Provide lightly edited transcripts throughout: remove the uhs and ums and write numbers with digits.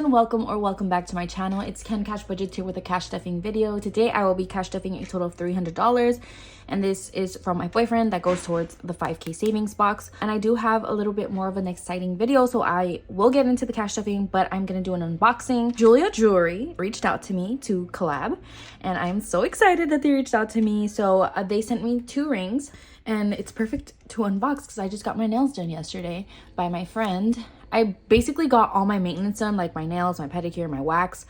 everyone, welcome back to my channel. It's Ken Cash Budget here with a cash stuffing video. Today I will be cash stuffing a total of $300, and this is from my boyfriend that goes towards the 5K savings box. And I do have a little bit more of an exciting video, so I will get into the cash stuffing, but I'm gonna do an unboxing. Jeulia Jewelry reached out to me to collab, and I'm so excited that they reached out to me. So they sent me 2 rings, and it's perfect to unbox because I just got my nails done yesterday by my friend. I basically got all my maintenance done, like my nails, my pedicure, my wax,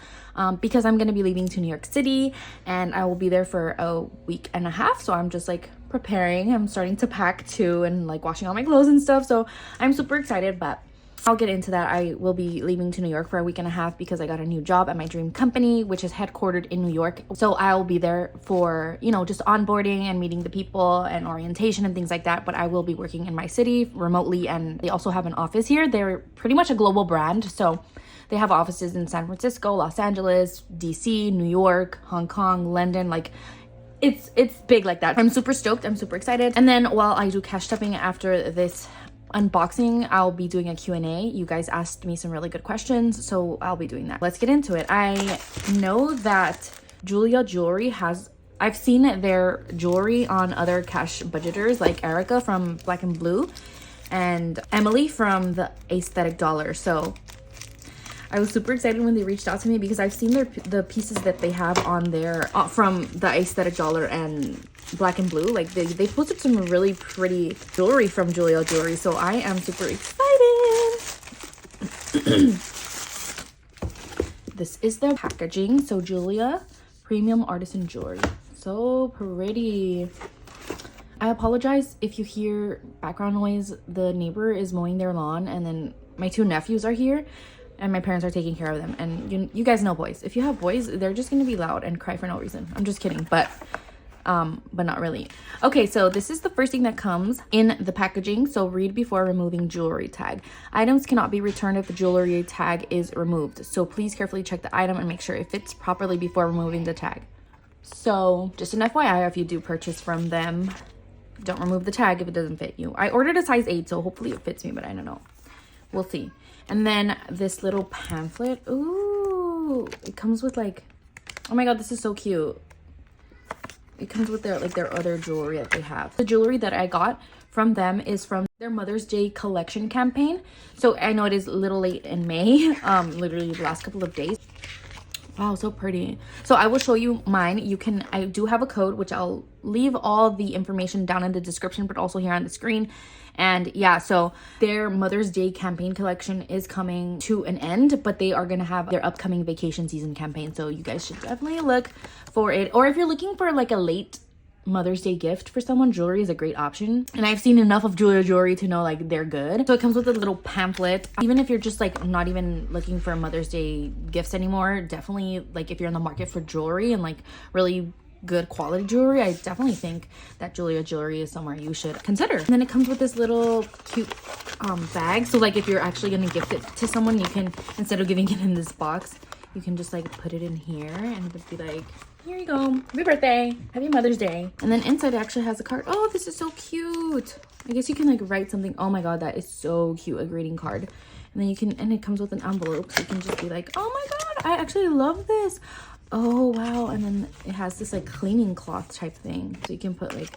because I'm going to be leaving to New York City and I will be there for a week and a half. So I'm just like preparing. I'm starting to pack too and like washing all my clothes and stuff. So I'm super excited, but I'll get into that. I will be leaving to New York for a week and a half because I got a new job at my dream company, which is headquartered in New York. So I'll be there for, you know, just onboarding and meeting the people and orientation and things like that. But I will be working in my city remotely, and they also have an office here. They're pretty much a global brand. So they have offices in San Francisco, Los Angeles, DC, New York, Hong Kong, London, like it's big like that. I'm super stoked. I'm super excited. And then while I do cash stuffing after this unboxing, I'll be doing a Q&A. You guys asked me some really good questions, so I'll be doing that. Let's get into it. I know that Jeulia Jewelry has, I've seen their jewelry on other cash budgeters like Erica from Black and Blue and Emily from the Aesthetic Dollar. So I was super excited when they reached out to me because I've seen the pieces that they have on their from the Aesthetic Dollar and Black and Blue. Like they posted some really pretty jewelry from Jeulia Jewelry, so I am super excited. This is their packaging. So Jeulia Premium Artisan Jewelry, so pretty. I apologize if you hear background noise. The neighbor is mowing their lawn, and then my 2 nephews are here and my parents are taking care of them. And you guys know boys. If you have boys, they're just gonna be loud and cry for no reason. I'm just kidding, but not really. Okay, so this is the first thing that comes in the packaging. So read before removing jewelry tag. Items cannot be returned if the jewelry tag is removed. So please carefully check the item and make sure it fits properly before removing the tag. So just an FYI, if you do purchase from them, don't remove the tag if it doesn't fit you. I ordered a size 8, so hopefully it fits me, but I don't know. We'll see. And then this little pamphlet. Ooh, it comes with like, oh my god, this is so cute. It comes with their other jewelry that they have. The jewelry that I got from them is from their Mother's Day collection campaign. So I know it is a little late in May, literally the last couple of days. Wow, so pretty. So I will show you mine. I do have a code, which I'll leave all the information down in the description, but also here on the screen. And yeah, so their Mother's Day campaign collection is coming to an end, but they are going to have their upcoming vacation season campaign. So you guys should definitely look for it. Or if you're looking for like a late Mother's Day gift for someone, jewelry is a great option. And I've seen enough of Jeulia Jewelry to know like they're good. So it comes with a little pamphlet. Even if you're just like not even looking for Mother's Day gifts anymore, definitely like if you're in the market for jewelry and like really good quality jewelry, I definitely think that Jeulia Jewelry is somewhere you should consider. And then it comes with this little cute bag. So like if you're actually gonna gift it to someone, you can, instead of giving it in this box, you can just like put it in here and it would be like, here you go, happy birthday, happy Mother's Day. And then inside it actually has a card. Oh, this is so cute. I guess you can like write something. Oh my god, that is so cute, a greeting card. And then you can, and it comes with an envelope, so you can just be like, oh my god, I actually love this. Oh wow. And then it has this like cleaning cloth type thing, so you can put like,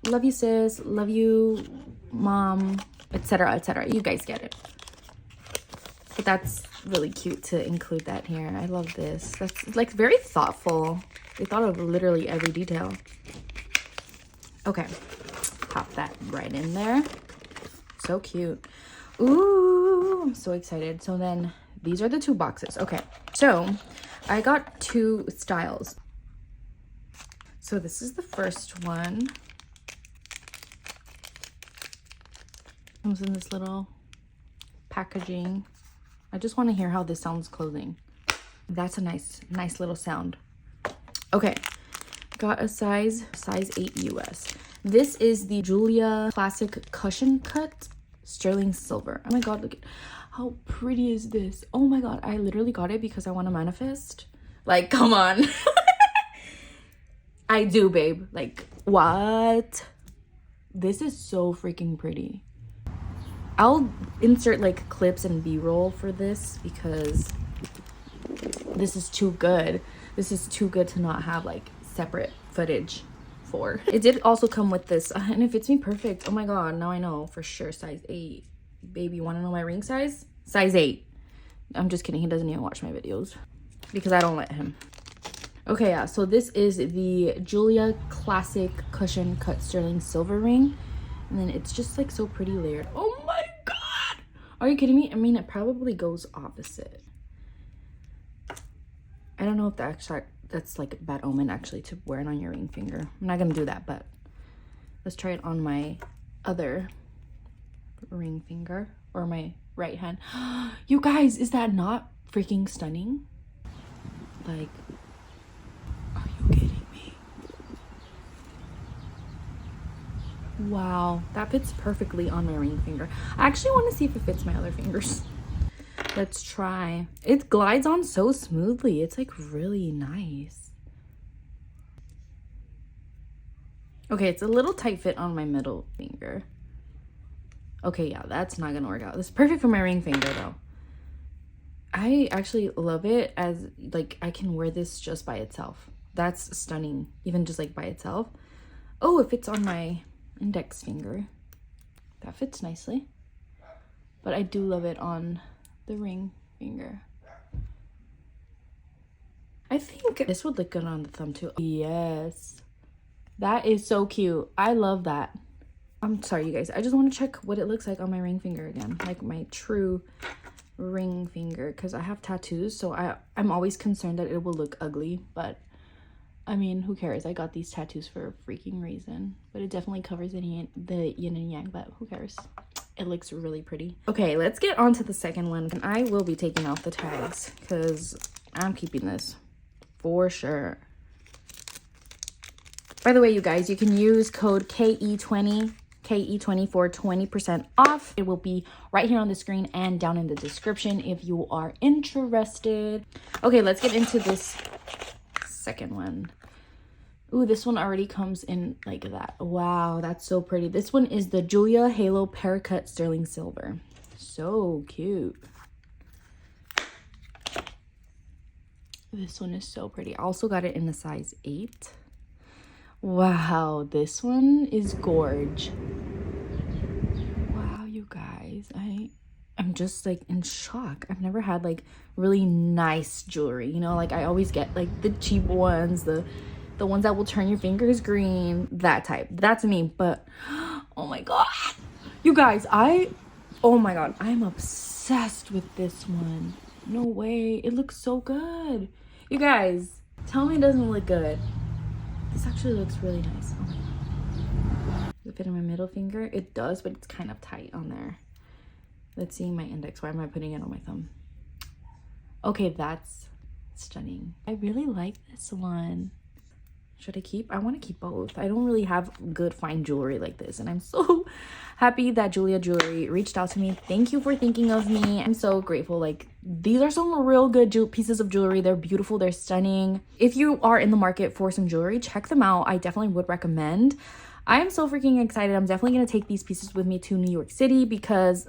love you sis, love you mom, etc, etc. You guys get it. But that's really cute to include that here. I love this. That's like very thoughtful. They thought of literally every detail. Okay, pop that right in there. So cute. Ooh, I'm so excited. So then these are the 2 boxes. Okay, so I got 2 styles. So this is the first one. Comes in this little packaging. I just want to hear how this sounds clothing. That's a nice little sound. Okay, got a size 8 US. This is the Jeulia Classic Cushion Cut Sterling Silver. Oh my god, look at how pretty is this. Oh my god, I literally got it because I want to manifest. Like, come on. I do, babe. Like, what? This is so freaking pretty. I'll insert like clips and b-roll for this because this is too good. This is too good to not have like separate footage for. It did also come with this and it fits me perfect. Oh my god, now I know for sure. Size 8. Baby, you want to know my ring size? Size 8. I'm just kidding, he doesn't even watch my videos because I don't let him. Okay, yeah, so this is the Jeulia Classic Cushion Cut Sterling Silver Ring. And then it's just like so pretty layered. Oh my god! Are you kidding me? I mean, it probably goes opposite. I don't know if that's like a bad omen actually to wear it on your ring finger. I'm not gonna do that, but let's try it on my other ring finger or my right hand. You guys, is that not freaking stunning? Like, are you kidding me? Wow, that fits perfectly on my ring finger. I actually want to see if it fits my other fingers. Let's try. It glides on so smoothly. It's like really nice. Okay, it's a little tight fit on my middle finger. Okay, yeah, that's not gonna work out. This is perfect for my ring finger though. I actually love it as like I can wear this just by itself. That's stunning, even just like by itself. Oh, it fits on my index finger. That fits nicely. But I do love it on the ring finger. I think this would look good on the thumb too. Yes. That is so cute. I love that. I'm sorry, you guys. I just want to check what it looks like on my ring finger again. Like my true ring finger. Because I have tattoos. So I'm always concerned that it will look ugly. But I mean, who cares? I got these tattoos for a freaking reason. But it definitely covers the yin and yang. But who cares? It looks really pretty. Okay, let's get on to the second one. And I will be taking off the tags. Because I'm keeping this. For sure. By the way, you guys, you can use code KE20 for 20% off. It will be right here on the screen and down in the description if you are interested. Okay, let's get into this second one. Ooh, this one already comes in like that. Wow, that's so pretty. This one is the Jeulia Halo Paracut Sterling Silver. So cute. This one is so pretty. I also got it in the size 8. Wow, this one is gorge. Wow, you guys, I'm just like in shock. I've never had like really nice jewelry, you know, like I always get like the cheap ones, the ones that will turn your fingers green, that type. That's me. But oh my god, you guys, oh my god, I'm obsessed with this one. No way, it looks so good. You guys, tell me it doesn't look good. This actually looks really nice. Oh my god. Does it fit on my middle finger? It does, but it's kind of tight on there. Let's see my index. Why am I putting it on my thumb? Okay, that's stunning. I really like this one. Should I keep? I want to keep both. I don't really have good fine jewelry like this, and I'm so happy that Jeulia Jewelry reached out to me. Thank you for thinking of me. I'm so grateful. Like, these are some real good pieces of jewelry. They're beautiful. They're stunning. If you are in the market for some jewelry, check them out. I definitely would recommend. I am so freaking excited. I'm definitely going to take these pieces with me to New York City because,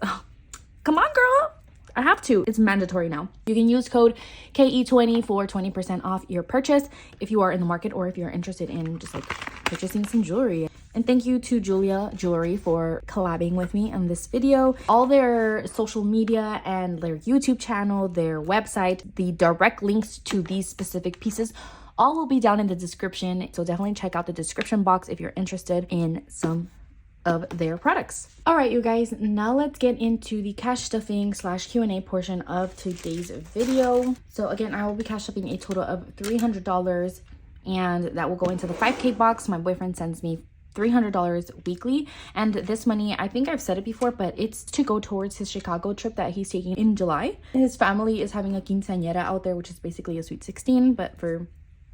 come on, girl. I have to. It's mandatory now. You can use code KE20 for 20% off your purchase if you are in the market or if you're interested in just like purchasing some jewelry. And thank you to Jeulia Jewelry for collabing with me on this video. All their social media and their YouTube channel, their website, the direct links to these specific pieces all will be down in the description. So definitely check out the description box if you're interested in some of their products. All right, you guys, now let's get into the cash stuffing / Q&A portion of today's video. So again, I will be cash stuffing a total of $300, and that will go into the 5K box. My boyfriend sends me $300 weekly, and this money, I think I've said it before, but it's to go towards his Chicago trip that he's taking in July. His family is having a quinceañera out there, which is basically a sweet 16, but for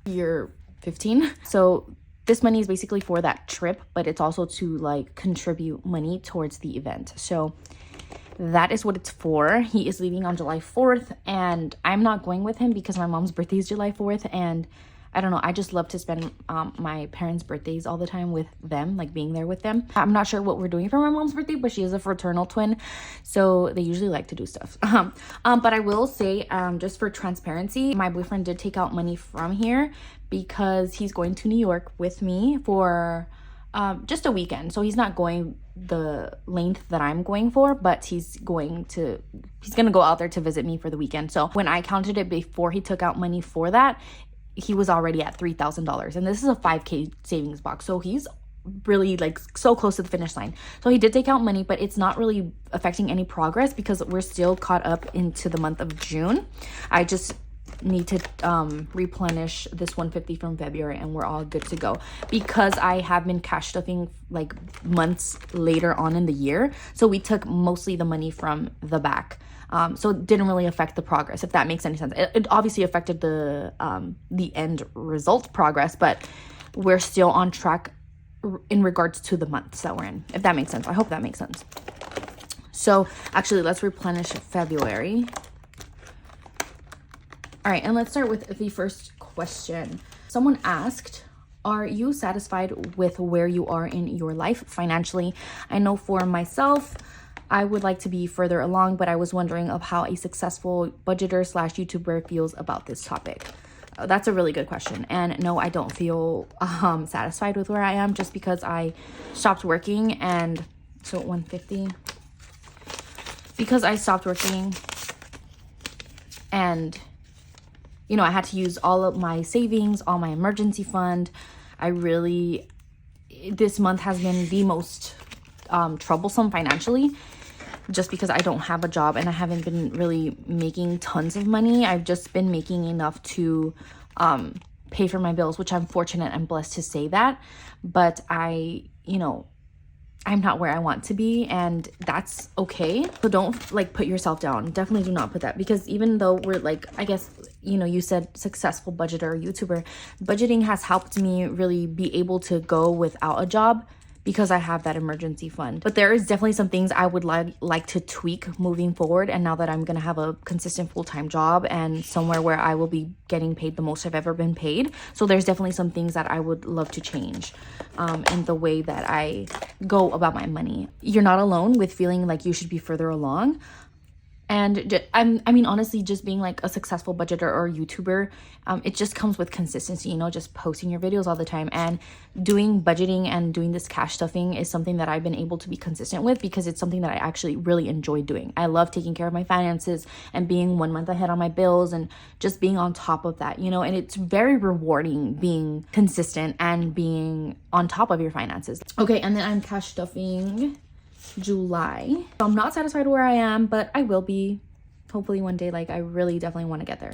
year 15. So this money is basically for that trip, but it's also to like contribute money towards the event. So that is what it's for. He is leaving on July 4th, and I'm not going with him because my mom's birthday is July 4th, and I don't know, I just love to spend my parents' birthdays all the time with them, like being there with them. I'm not sure what we're doing for my mom's birthday, but she is a fraternal twin, so they usually like to do stuff. But I will say, just for transparency, my boyfriend did take out money from here because he's going to New York with me for just a weekend. So he's not going the length that I'm going for, but he's gonna go out there to visit me for the weekend. So when I counted it before he took out money for that, he was already at $3,000, and this is a 5K savings box, so he's really like so close to the finish line. So he did take out money, but it's not really affecting any progress because we're still caught up into the month of June. I just need to replenish this 150 from February, and we're all good to go, because I have been cash stuffing like months later on in the year, so we took mostly the money from the back. So it didn't really affect the progress, if that makes any sense. It obviously affected the end result progress, but we're still on track in regards to the months that we're in, if that makes sense. I hope that makes sense. So actually, let's replenish February. All right, and let's start with the first question. Someone asked, are you satisfied with where you are in your life financially? I know for myself, I would like to be further along, but I was wondering of how a successful budgeter / YouTuber feels about this topic. That's a really good question. And no, I don't feel satisfied with where I am, just because I stopped working, and so 150, because I stopped working, and you know, I had to use all of my savings, all my emergency fund. This month has been the most troublesome financially, just because I don't have a job and I haven't been really making tons of money. I've just been making enough to pay for my bills, which I'm fortunate and blessed to say that. But I'm not where I want to be, and that's okay. So don't like put yourself down. Definitely do not put that, because even though we're like, I guess, you said successful budgeter or YouTuber, budgeting has helped me really be able to go without a job because I have that emergency fund. But there is definitely some things I would like to tweak moving forward. And now that I'm gonna have a consistent full-time job and somewhere where I will be getting paid the most I've ever been paid, so there's definitely some things that I would love to change in the way that I go about my money. You're not alone with feeling like you should be further along. And I mean, honestly, just being like a successful budgeter or YouTuber, it just comes with consistency, just posting your videos all the time. And doing budgeting and doing this cash stuffing is something that I've been able to be consistent with, because it's something that I actually really enjoy doing. I love taking care of my finances and being 1 month ahead on my bills and just being on top of that, and it's very rewarding being consistent and being on top of your finances. Okay, and then I'm cash stuffing July. I'm not satisfied where I am, but I will be hopefully one day. Like, I really definitely want to get there.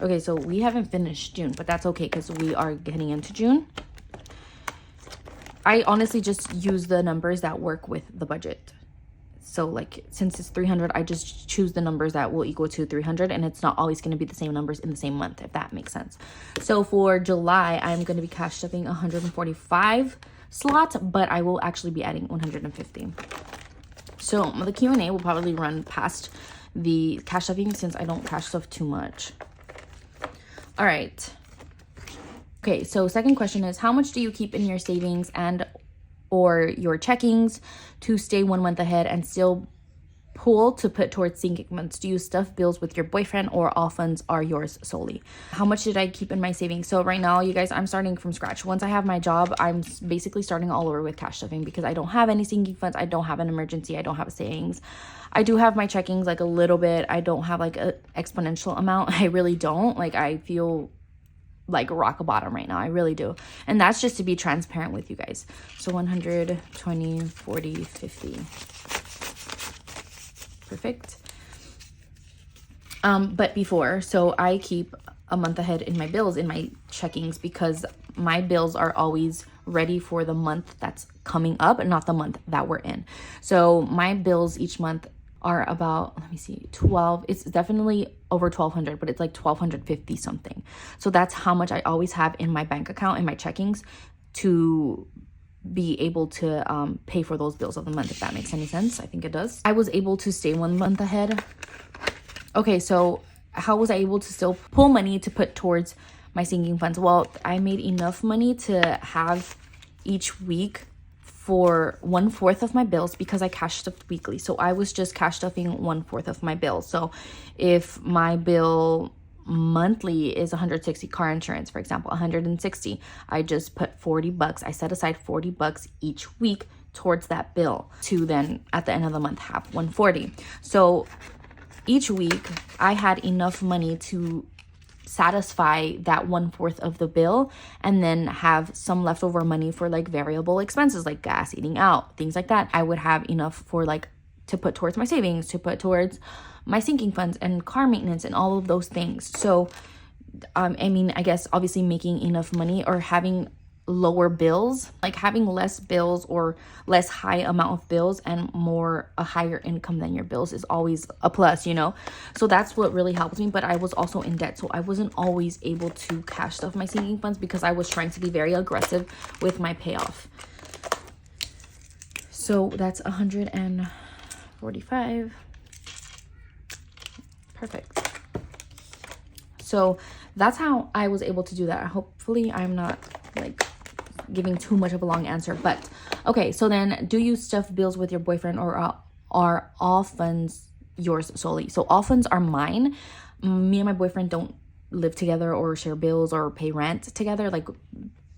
Okay, so we haven't finished June, but that's okay because we are getting into June. I honestly just use the numbers that work with the budget. So like, since it's 300, I just choose the numbers that will equal to 300, and it's not always going to be the same numbers in the same month, if that makes sense. So for July, I'm going to be cash stuffing 145 slots, but I will actually be adding 150. So the Q&A will probably run past the cash stuffing since I don't cash stuff too much. All right. Okay, so second question is, how much do you keep in your savings and or your checkings to stay 1 month ahead and still pool to put towards sinking months? Do you stuff bills with your boyfriend, or all funds are yours solely? How much did I keep in my savings? So right now, you guys, I'm starting from scratch. Once I have my job, I'm basically starting all over with cash stuffing, because I don't have any sinking funds. I don't have an emergency. I don't have a savings. I do have my checkings like a little bit. I don't have like an exponential amount. I really don't. Like, I feel like rock bottom right now. I really do. And that's just to be transparent with you guys. So 100, 20, 40, 50. Perfect. But before, so I keep a month ahead in my bills, in my checkings, because my bills are always ready for the month that's coming up and not the month that we're in. So my bills each month are about, let me see, 12, it's definitely over 1,200, but it's like 1,250 something. So that's how much I always have in my bank account, in my checkings, to be able to pay for those bills of the month, if that makes any sense. I think it does. I was able to stay 1 month ahead Okay, so how was I able to still pull money to put towards my sinking funds? Well, I made enough money to have each week for 1/4 of my bills because I cash stuffed weekly. So I was just cash stuffing 1/4 of my bills. So if my bill monthly is 160, car insurance, for example, 160, I just put $40. I set aside $40 each week towards that bill to then at the end of the month have 140. So each week I had enough money to satisfy that 1/4 of the bill and then have some leftover money for like variable expenses like gas, eating out, things like that. I would have enough for like to put towards my savings, to put towards my sinking funds and car maintenance and all of those things. So I mean, I guess obviously making enough money or having lower bills, like having less bills or less high amount of bills and a higher income than your bills is always a plus, you know. So that's what really helps me. But I was also in debt, so I wasn't always able to cash stuff my sinking funds because I was trying to be very aggressive with my payoff. So that's 145. Perfect. So that's how I was able to do that. Hopefully I'm not like giving too much of a long answer, but okay. So then, do you stuff bills with your boyfriend, or are all funds yours solely? So all funds are mine. Me and my boyfriend don't live together or share bills or pay rent together. Like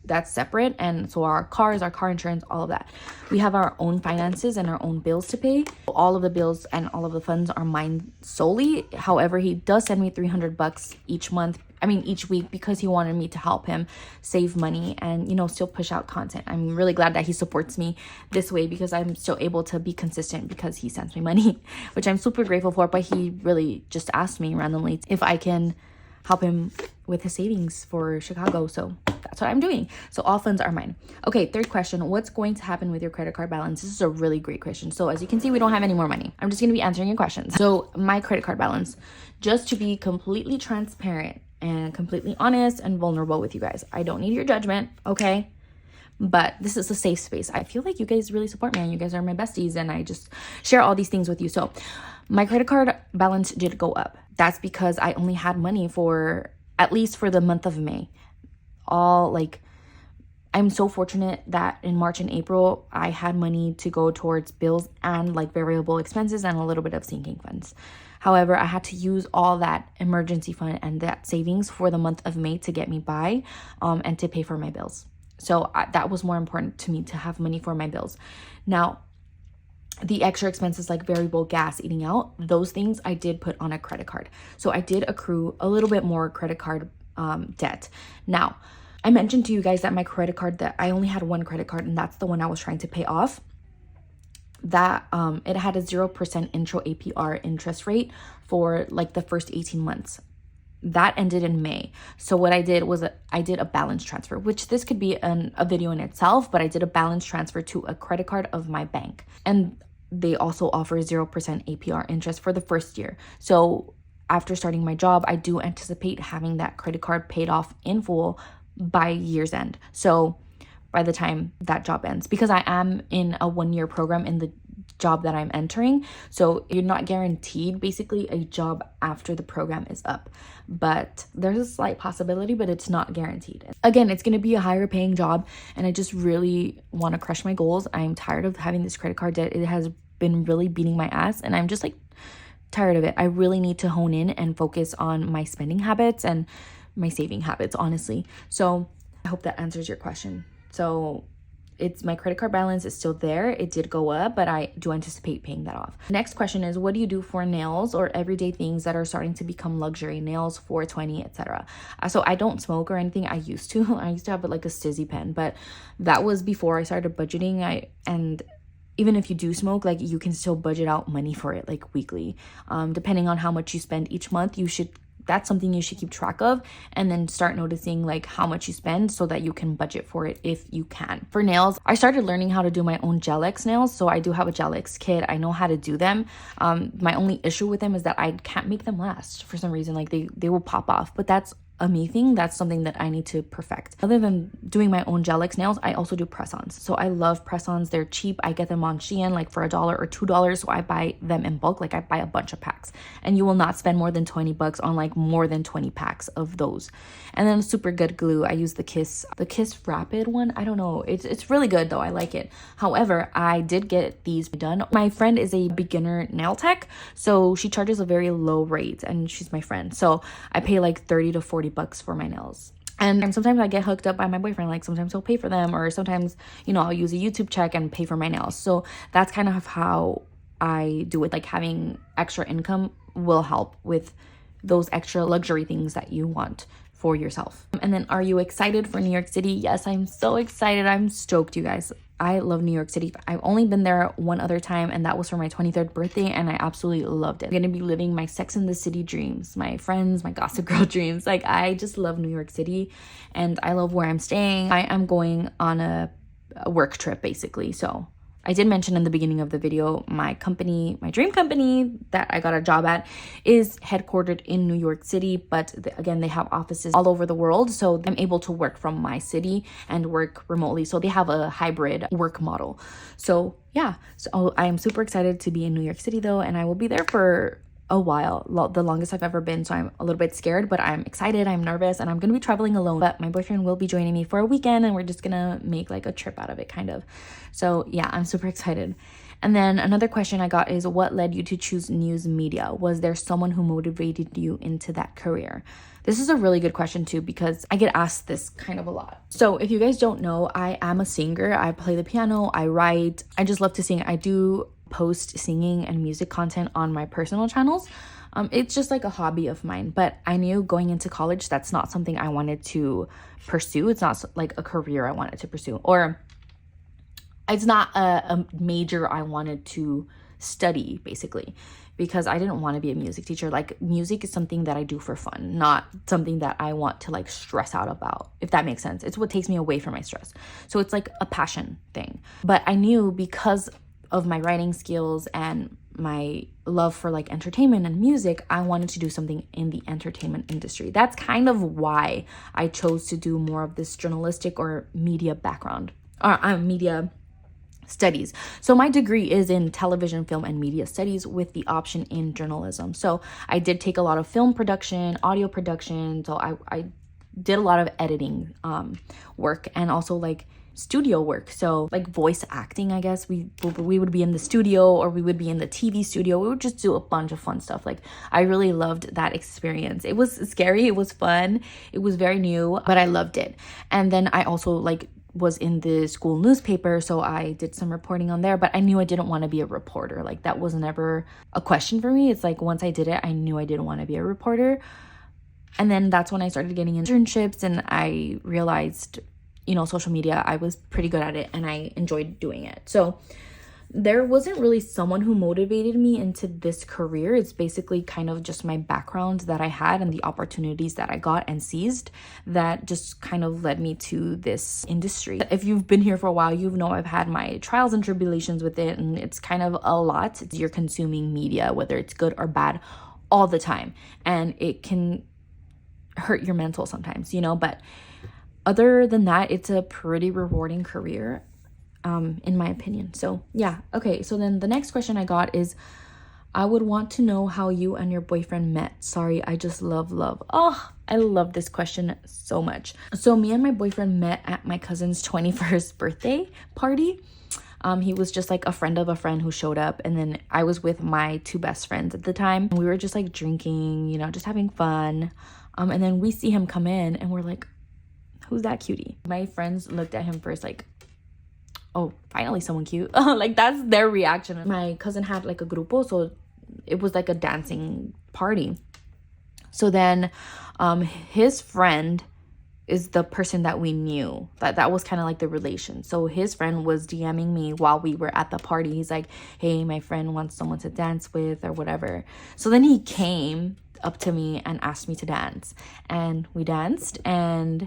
that's separate. And so our cars, our car insurance, all of that, we have our own finances and our own bills to pay. All of the bills and all of the funds are mine solely. However, he does send me $300 each week, because he wanted me to help him save money and, you know, still push out content. I'm really glad that he supports me this way because I'm still able to be consistent because he sends me money, which I'm super grateful for. But he really just asked me randomly if I can help him with his savings for Chicago. So that's what I'm doing. So all funds are mine. Okay, third question. What's going to happen with your credit card balance? This is a really great question. So as you can see, we don't have any more money. I'm just going to be answering your questions. So my credit card balance, just to be completely transparent and completely honest and vulnerable with you guys. I don't need your judgment, okay? But this is a safe space. I feel like you guys really support me and you guys are my besties and I just share all these things with you. So my credit card balance did go up. That's because I only had money for at least for the month of May. I'm so fortunate that in March and April, I had money to go towards bills and like variable expenses and a little bit of sinking funds. However, I had to use all that emergency fund and that savings for the month of May to get me by and to pay for my bills. So that was more important to me, to have money for my bills. Now, the extra expenses like variable gas, eating out, those things I did put on a credit card. So I did accrue a little bit more credit card debt. Now, I mentioned to you guys that my credit card, that I only had one credit card and that's the one I was trying to pay off. That it had a 0% intro APR interest rate for like the first 18 months. That ended in May. So what I did was I did a balance transfer, which this could be a video in itself, but I did a balance transfer to a credit card of my bank. And they also offer 0% APR interest for the first year. So after starting my job, I do anticipate having that credit card paid off in full by year's end. So by the time that job ends, because I am in a 1-year program in the job that I'm entering. So you're not guaranteed basically a job after the program is up, but there's a slight possibility, but it's not guaranteed. Again, it's going to be a higher paying job and I just really want to crush my goals. I'm tired of having this credit card debt. It has been really beating my ass and I'm just like tired of it. I really need to hone in and focus on my spending habits and my saving habits, honestly. So I hope that answers your question. So it's my credit card balance is still there. It did go up, but I do anticipate paying that off. Next question is, what do you do for nails or everyday things that are starting to become luxury? Nails, 420, etc. So I don't smoke or anything. I used to have like a Stizzy pen, but that was before I started budgeting. And even if you do smoke, like you can still budget out money for it, like weekly. Depending on how much you spend each month, that's something you should keep track of and then start noticing like how much you spend so that you can budget for it if you can. For nails, I started learning how to do my own Gel X nails. So I do have a Gel X kit. I know how to do them. My only issue with them is that I can't make them last for some reason. Like they will pop off, but that's a me thing. That's something that I need to perfect. Other than doing my own gel X nails, I also do press-ons. So I love press-ons. They're cheap. I get them on Shein like for $1 or $2. So I buy them in bulk. Like I buy a bunch of packs, and you will not spend more than 20 bucks on like more than 20 packs of those. And then super good glue. I use the Kiss Rapid one. I don't know. It's really good though. I like it. However, I did get these done. My friend is a beginner nail tech, so she charges a very low rate, and she's my friend. So I pay like 30 to 40 bucks for my nails. And sometimes I get hooked up by my boyfriend. Like sometimes he'll pay for them, or sometimes, you know, I'll use a YouTube check and pay for my nails. So that's kind of how I do it. Like having extra income will help with those extra luxury things that you want for yourself. And then, are you excited for New York City? Yes, I'm so excited. I'm stoked, you guys. I love New York City. I've only been there one other time, and that was for my 23rd birthday, and I absolutely loved it. I'm gonna be living my Sex and the City dreams, my friends, my Gossip Girl dreams. Like, I just love New York City, and I love where I'm staying. I am going on a work trip, basically. So I did mention in the beginning of the video, my company, my dream company that I got a job at is headquartered in New York City, but again, they have offices all over the world. So I'm able to work from my city and work remotely. So they have a hybrid work model. So yeah, so I am super excited to be in New York City though, and I will be there for a while, the longest I've ever been. So I'm a little bit scared, but I'm excited, I'm nervous, and I'm gonna be traveling alone. But my boyfriend will be joining me for a weekend, and we're just gonna make like a trip out of it, kind of. So yeah, I'm super excited. And then another question I got is, what led you to choose news media? Was there someone who motivated you into that career? This is a really good question too, because I get asked this kind of a lot. So if you guys don't know, I am a singer. I play the piano, I write, I just love to sing. I do post singing and music content on my personal channels. It's just like a hobby of mine, but I knew going into college that's not something I wanted to pursue. It's not like a career I wanted to pursue, or it's not a major I wanted to study, basically, because I didn't want to be a music teacher. Like, music is something that I do for fun, not something that I want to like stress out about, if that makes sense. It's what takes me away from my stress. So it's like a passion thing. But I knew, because of my writing skills and my love for like entertainment and music, I wanted to do something in the entertainment industry. That's kind of why I chose to do more of this journalistic or media background, or media studies. So my degree is in television, film, and media studies with the option in journalism. So I did take a lot of film production, audio production. So I did a lot of editing work, and also like studio work. So like voice acting, I guess we would be in the studio, or we would be in the TV studio. We would just do a bunch of fun stuff. Like, I really loved that experience. It was scary, it was fun, it was very new, but I loved it. And then I also like was in the school newspaper, so I did some reporting on there, but I knew I didn't want to be a reporter. Like, that was never a question for me. It's like, once I did it, I knew I didn't want to be a reporter. And then that's when I started getting internships, and I realized, you know, social media, I was pretty good at it, and I enjoyed doing it. So there wasn't really someone who motivated me into this career. It's basically kind of just my background that I had and the opportunities that I got and seized that just kind of led me to this industry. If you've been here for a while, you know I've had my trials and tribulations with it, and it's kind of a lot. You're consuming media, whether it's good or bad, all the time, and it can hurt your mental sometimes, you know, but other than that, it's a pretty rewarding career, in my opinion. So yeah. Okay, so then the next question I got is, I would want to know how you and your boyfriend met. Sorry, I just love. Oh, I love this question so much. So me and my boyfriend met at my cousin's 21st birthday party. He was just like a friend of a friend who showed up, and then I was with my two best friends at the time. We were just like drinking, you know, just having fun. And then we see him come in, and we're like, who's that cutie? My friends looked at him first like, oh, finally someone cute. Like, that's their reaction. My cousin had like a grupo, so it was like a dancing party. So then his friend is the person that we knew. That was kind of like the relation. So his friend was DMing me while we were at the party. He's like, hey, my friend wants someone to dance with or whatever. So then he came up to me and asked me to dance, and we danced, and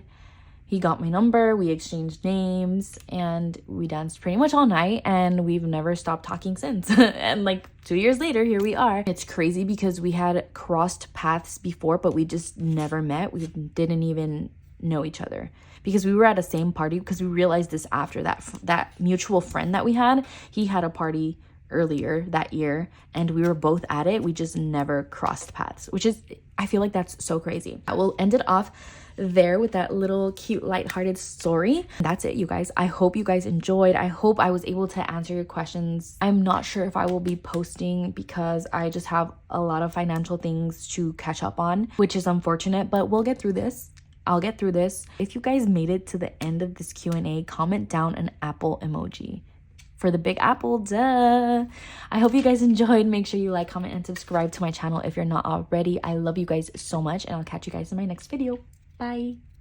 he got my number, we exchanged names, and we danced pretty much all night, and we've never stopped talking since. And like 2 years later, here we are. It's crazy because we had crossed paths before, but we just never met. We didn't even know each other, because we were at the same party, because we realized this after that mutual friend that we had, he had a party earlier that year and we were both at it. We just never crossed paths, which is, I feel like that's so crazy. I will end it off there with that little cute lighthearted story. That's it, you guys. I hope you guys enjoyed. I hope I was able to answer your questions. I'm not sure if I will be posting because I just have a lot of financial things to catch up on, which is unfortunate, but we'll get through this. I'll get through this. If you guys made it to the end of this Q&A, comment down an apple emoji for the big apple, duh. I hope you guys enjoyed. Make sure you like, comment, and subscribe to my channel if you're not already. I love you guys so much, and I'll catch you guys in my next video. Bye.